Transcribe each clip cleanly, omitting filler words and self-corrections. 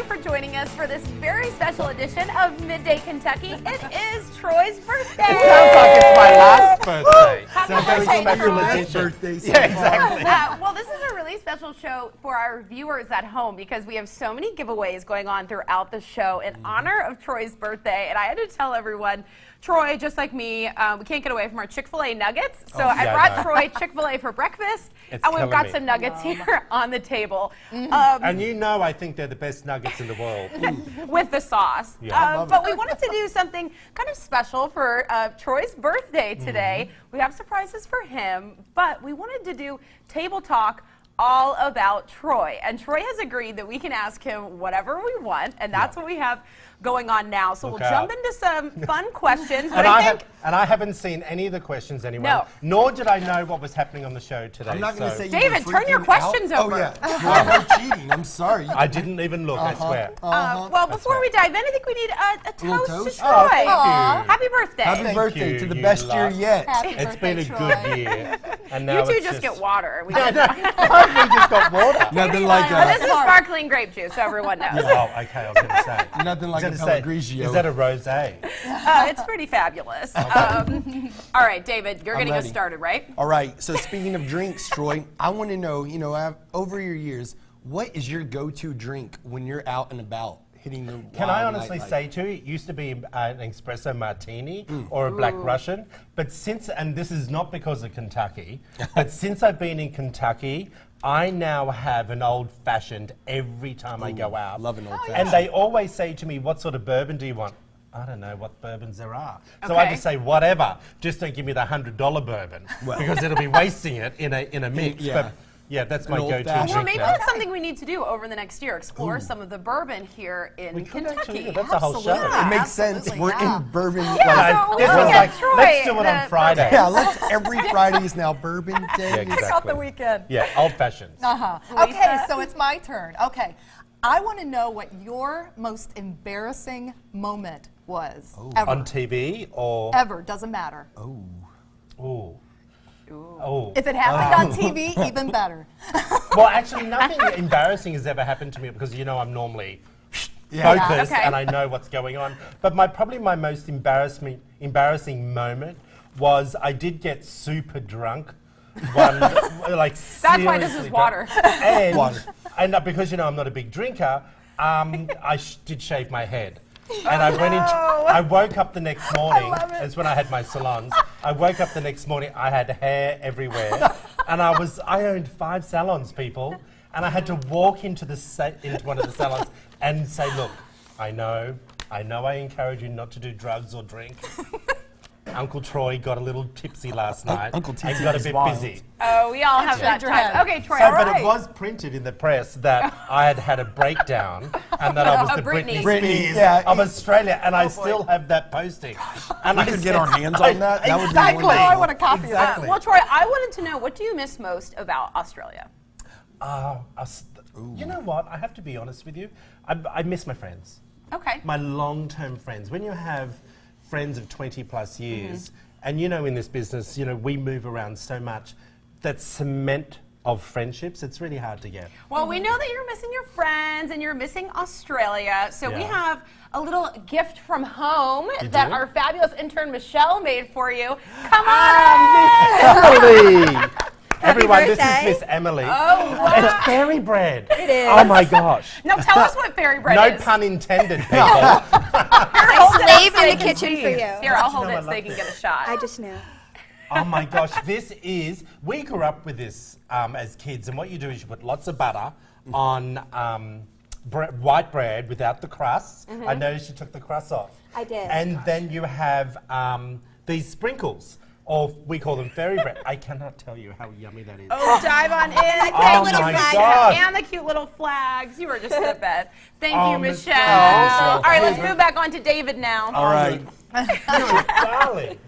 for joining us for this very special edition of Midday Kentucky. It is Troy's birthday. It sounds like it's my last birthday. Happy Very birthday, special Troy. edition. Birthday so Yeah, far. exactly. Well, this is a really special show for our viewers at home because we have so many giveaways going on throughout the show in honor of Troy's birthday. And I had to tell everyone, Troy, just like me, we can't get away from our Chick-fil-A nuggets. So I brought Troy Chick-fil-A for breakfast, and we've got some nuggets here on the table. And you know I think they're the best nuggets in the world. With the sauce. Yeah. But we wanted to do something kind of special for Troy's birthday today. We have surprises for him, but we wanted to do table talk all about Troy. And Troy has agreed that we can ask him whatever we want, and that's what we have going on now. So we'll jump into some fun questions. And I haven't seen any of the questions anyway. No. Nor did I know what was happening on the show today. I'm not going to say you David, were turn your freaking questions out. over. Oh, yeah. No cheating. I'm sorry. I didn't even look, I swear. Well, before we dive in, I think we need a little toast to toast? Troy. Oh, thank you. Happy birthday. Happy birthday you, to the you best year luck. yet. It's been a good year. And now You two it's just get water. We We just got water. Nothing like This is sparkling grape juice, so everyone knows. Oh, okay, I was going to say. nothing like a Is that Pellegrino. a rosé? It's pretty fabulous. All right, David, you're getting us ready. started, right? All right. So speaking of drinks, Troy, I want to know, over your years, what is your go-to drink when you're out and about hitting the Can I wild honestly nightlife? say to you, it used to be an espresso martini or a black Russian, but since, and this is not because of Kentucky, but since I've been in Kentucky, I now have an old-fashioned every time I go out. love an old-fashioned. And they always say to me, what sort of bourbon do you want? I don't know what bourbons there are. So I Okay. just say, whatever, just don't give me the $100 bourbon, because it'll be wasting it in a mix. Yeah. But yeah, that's my An go-to old-fashioned. drink Well, maybe now. that's something we need to do over the next year, explore some of the bourbon here in We could Kentucky. actually, that's a whole show. It makes sense. We're in bourbon. Yeah, so This we was got like, Troy let's do it on the- Friday. Yeah, every Friday is now bourbon day. Yeah, exactly. Out the weekend. Yeah, old-fashions. Okay, Lisa? so it's my turn. Okay. I want to know what your most embarrassing moment was. Ever. On TV or? Ever. Doesn't matter. Ooh. Oh. If it happened on TV, even better. Well, actually, nothing embarrassing has ever happened to me because I'm normally focused Okay. and I know what's going on. But probably my most embarrassing moment was I did get super drunk. That's why this is water. And, Water. and because I'm not a big drinker, I did shave my head. And I woke up the next morning. That's when I had my salons. I woke up the next morning. I had hair everywhere, and I owned 5 salons, people, and I had to walk into one of the salons and say, "Look, I know I encourage you not to do drugs or drink. Uncle Troy got a little tipsy last night Uncle and Tipsy got a is bit wild. busy." Oh, we all have that your time. head. Okay, Troy, So, all but right. it was printed in the press that I had a breakdown and that I was the Britney. Britney Spears of Australia, and I still have that posting. And We could get our hands on that. That would be Exactly. wonderful. I want a copy of that. Exactly. Well, Troy, I wanted to know, what do you miss most about Australia? You know what? I have to be honest with you. I miss my friends, Okay. my long-term friends. When you have friends of 20 plus years, and in this business, we move around so much, that cement of friendships, it's really hard to get. Well, we know that you're missing your friends and you're missing Australia, so we Yeah. have a little gift from home You that do? our fabulous intern Michelle made for you. Come on! Emily! Everyone, this is birthday. Miss Emily. Oh, wow. It's fairy bread. It is. Oh my gosh. Now tell us what fairy bread No is. pun intended, people. I slaved in the kitchen for you. Here, I'll hold know it I so they love can this. get a shot. I just knew. Oh my gosh, we grew up with this as kids, and what you do is you put lots of butter on white bread without the crust. I noticed you took the crust off. I did. And then you have these sprinkles, or we call them fairy bread. I cannot tell you how yummy that is. Oh, dive on in. Oh little my flags gosh. And the cute little flags. You were just the best. Thank Oh, you, Miss- Michelle. Oh, All right, let's move back on to David now. All right. You're a darling.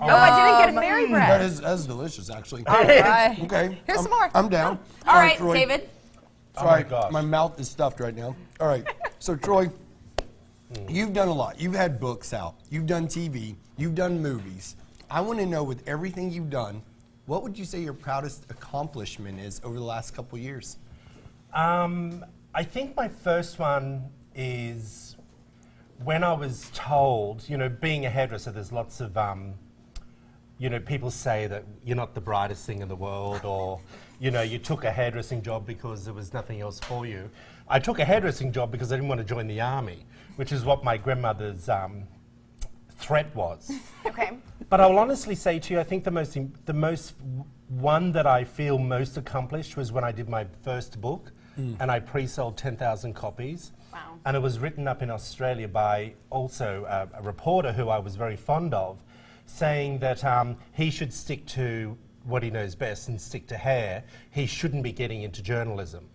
Oh, I didn't get a fairy bread. That's delicious, actually. Right. Okay. Here's some more. I'm down. All right, Troy. David. Sorry, Oh my gosh. my mouth is stuffed right now. All right. So, Troy, you've done a lot. You've had books out. You've done TV. You've done movies. I want to know, with everything you've done, what would you say your proudest accomplishment is over the last couple years? I think my first one is when I was told, you know, being a hairdresser, there's lots of, you know, people say that you're not the brightest thing in the world, or, you know, you took a hairdressing job because there was nothing else for you. I took a hairdressing job because I didn't want to join the army, which is what my grandmother's threat was. Okay. But I'll honestly say to you, I think the most one that I feel most accomplished was when I did my first book, and I pre-sold 10,000 copies. Wow. And it was written up in Australia by also a reporter who I was very fond of, saying that he should stick to what he knows best and stick to hair. He shouldn't be getting into journalism.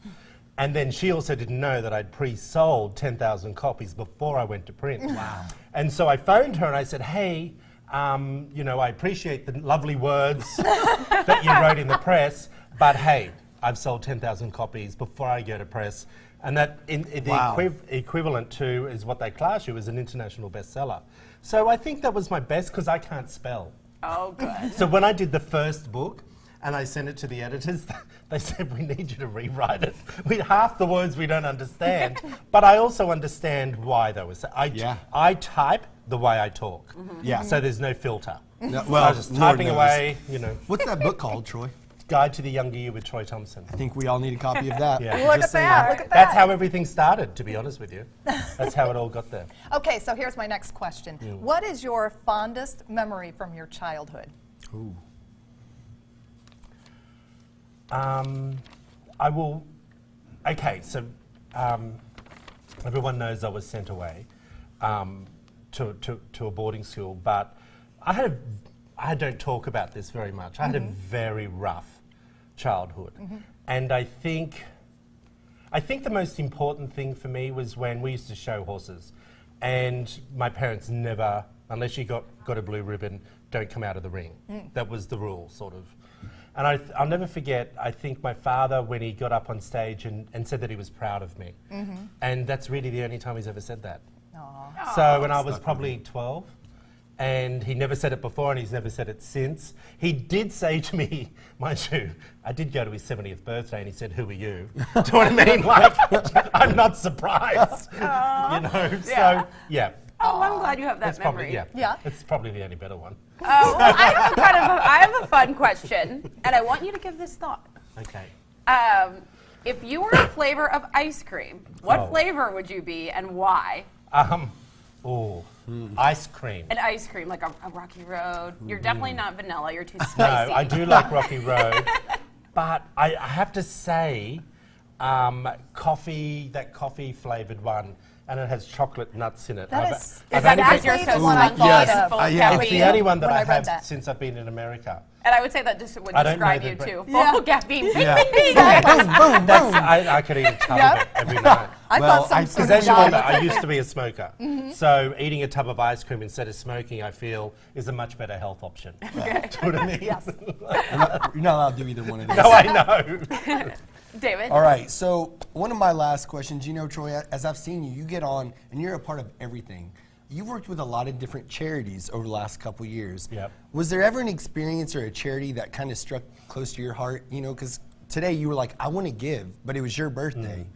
And then she also didn't know that I'd pre-sold 10,000 copies before I went to print. Wow. And so I phoned her and I said, hey, you know, I appreciate the lovely words that you wrote in the press, but hey, I've sold 10,000 copies before I go to press. And that the equivalent to is what they class you as an international bestseller. So I think that was my best because I can't spell. Oh, good. So when I did the first book and I sent it to the editors, they said, we need you to rewrite it. Half the words we don't understand, but I also understand why they were said. I type the way I talk. Yeah. So there's no filter. No, I was just typing knows. away, you know. What's that book called, Troy? Guide to the Younger You with Troy Thompson. I think we all need a copy of that. Yeah. Look Just at that. saying. Look at That's that. how everything started, to be honest with you. That's how it all got there. Okay, so here's my next question. What is your fondest memory from your childhood? Ooh. I will. Okay, so everyone knows I was sent away to a boarding school, but I don't talk about this very much. I had a very rough childhood, and I think the most important thing for me was when we used to show horses, and my parents never, unless you got a blue ribbon, don't come out of the ring. That was the rule, sort of. And I'll never forget, I think my father, when he got up on stage and said that he was proud of me. And that's really the only time he's ever said that. Aw. So when I was probably 12, and he never said it before and he's never said it since. He did say to me, mind you, I did go to his 70th birthday and he said, who are you? Do you know what I mean? Like, I'm not surprised. You know, so yeah. Oh, I'm glad you have that That's memory. probably, Yeah. It's probably the only better one. Well, I have a fun question, and I want you to give this thought. Okay. If you were a flavor of ice cream, what Oh. flavor would you be and why? Ice cream. An ice cream, like a Rocky Road. You're definitely not vanilla. You're too No, spicy. I do like Rocky Road, but I have to say, coffee, that coffee flavored one, and it has chocolate nuts in it. That I've- is I've that only because been- you're so the one I spongy thought and of. full of Yeah. It's caffeine? the only one that When I I've read had that. since I've been in America. And I would say that just would I don't know describe the you brand. too. Yeah. Full caffeine. Yeah. That's, I could eat a tub of it every night. I Well, thought some I- sort Because of as you guy- know, I used to be a smoker. So eating a tub of ice cream instead of smoking, I feel, is a much better health option. Do you know what I mean? Yes. You're not allowed to do either one of these. No, I know. David? All right, so one of my last questions, you know, Troy, as I've seen you, you get on and you're a part of everything. You've worked with a lot of different charities over the last couple years. Yep. Was there ever an experience or a charity that kind of struck close to your heart? You know, because today you were like, I want to give, but it was your birthday.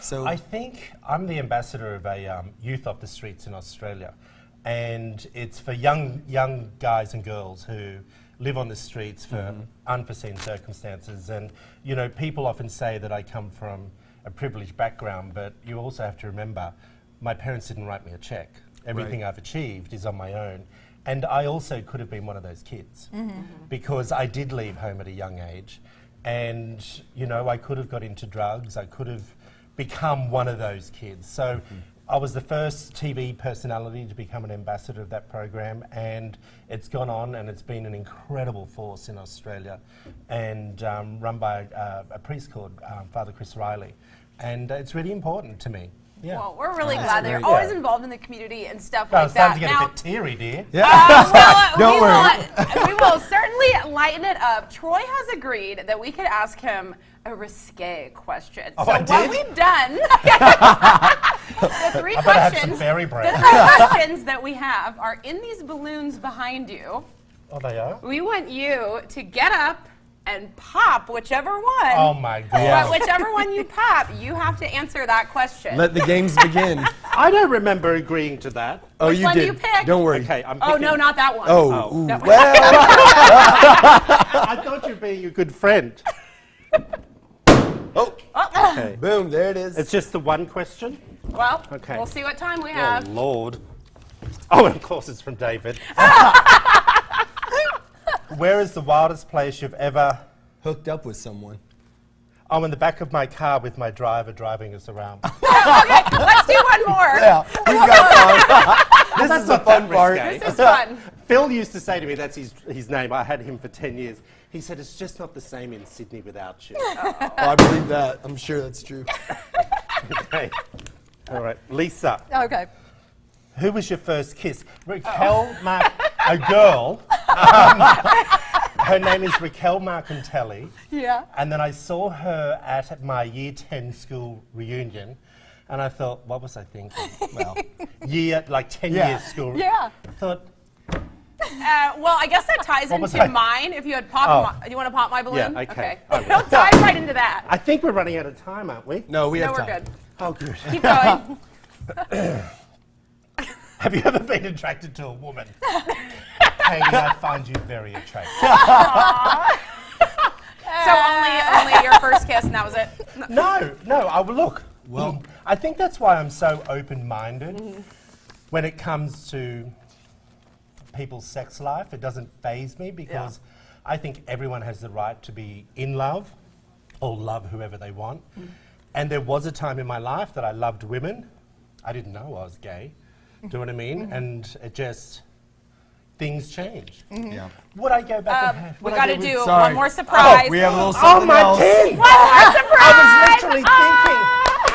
So I think I'm the ambassador of a youth off the streets in Australia, and it's for young guys and girls who live on the streets for unforeseen circumstances. And you know, people often say that I come from a privileged background, but you also have to remember, my parents didn't write me a check. Everything Right. I've achieved is on my own. And I also could have been one of those kids because I did leave home at a young age. And, you know, I could have got into drugs. I could have become one of those kids. So I was the first TV personality to become an ambassador of that program. And it's gone on and it's been an incredible force in Australia and run by a priest called Father Chris Riley. And it's really important to me. Yeah. Well, we're really That's glad that you're great. always Yeah. involved in the community and stuff Well, like it's starting that. to get Now, a bit teary, dear. Don't worry. we will certainly lighten it up. Troy has agreed that we could ask him a risque question. Oh, so I what did? we've done, the three I better have some questions, fairy the bread. three questions that we have are in these balloons behind you. Oh, they are? We want you to get up and pop whichever one. Oh my God. Yeah. But whichever one you pop, you have to answer that question. Let the games begin. I don't remember agreeing to that. Oh, Which you one do did. you pick? Don't worry. Okay, I'm Oh, picking. no, not that one. Oh, ooh, No. well. I thought you were being a good friend. Oh, Okay. boom, there it is. It's just the one question? Well, Okay. we'll see what time we Oh, have. Lord. Oh, and of course it's from David. Where is the wildest place you've ever... Hooked up with someone. I'm in the back of my car with my driver driving us around. Let's do one more. Yeah, we've got fun. This is the fun part. risque. This is fun. Phil used to say to me, that's his name, I had him for 10 years. He said, it's just not the same in Sydney without you. Oh, I believe that. I'm sure that's true. Okay. All right. Lisa, Okay. who was your first kiss? Raquel a girl. Her name is Raquel Marcantelli. Yeah. And then I saw her at my year 10 school reunion. And I thought, what was I thinking? Well, 10 Yeah. years school. Yeah. I thought, Well, I guess that ties What was into that? mine. If you had popped my, do you want to pop my balloon? Yeah, okay. I will. It'll tie right into that. I think we're running out of time, aren't we? No, we No, have we're time. good. Oh, good. Keep going. Have you ever been attracted to a woman? Katie, I find you very attractive. So only your first kiss, and that was it. No, look. Well, I think that's why I'm so open-minded when it comes to people's sex life. It doesn't faze me because I think everyone has the right to be in love or love whoever they want. And there was a time in my life that I loved women. I didn't know I was gay. Do you know what I mean? And it just, things change. Yeah. Would I go back and have... We would got I to go do with- one more surprise. We have a little Oh, something my else. king! One more surprise! I was literally thinking,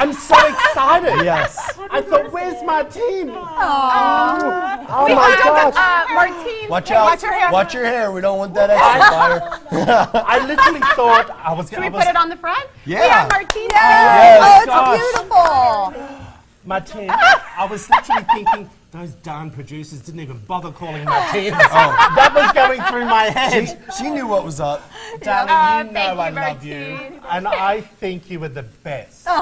I'm so excited. Yes. I thought, where's Martine? Oh We my have, gosh. Martine. Watch out. Watch your hair. Watch your hair. We don't want that extra fire. I literally thought I was Should we put it on the front? Yeah. We have Martine. Yes. Oh, it's gosh. beautiful. Martine. I was literally thinking, those darn producers didn't even bother calling Martine. That was going through my head. She knew what was up. Darling, you know thank you, I love you. Martine. And I think you were the best. And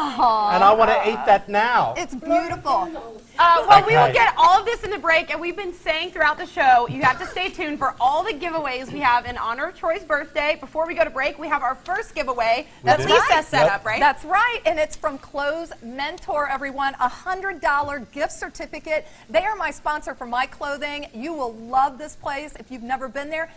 I want to eat that now. It's beautiful. Well, we will Okay. get all of this in the break, and we've been saying throughout the show, you have to stay tuned for all the giveaways we have in honor of Troy's birthday. Before we go to break, we have our first giveaway that do. Lisa Right. set Yep. up, right? That's right, and it's from Clothes Mentor, everyone. A $100 gift certificate. They are my sponsor for my clothing. You will love this place if you've never been there.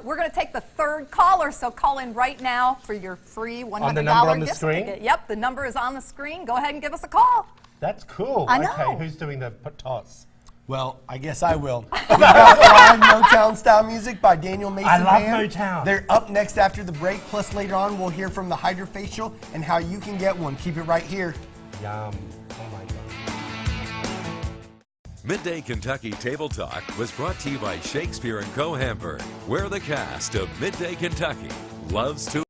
We're going to take the third caller, so call in right now for your free $100 the number on the gift screen? certificate. Yep, the number is on the screen. Go ahead and give us a call. That's cool. I know. Okay, who's doing the toss? Well, I guess I will. We got live Motown style music by Daniel Mason I love Band. Motown. They're up next after the break. Plus later on, we'll hear from the Hydrofacial and how you can get one. Keep it right here. Yum. Oh my God. Midday Kentucky Table Talk was brought to you by Shakespeare & Co. Hamburg, where the cast of Midday Kentucky loves to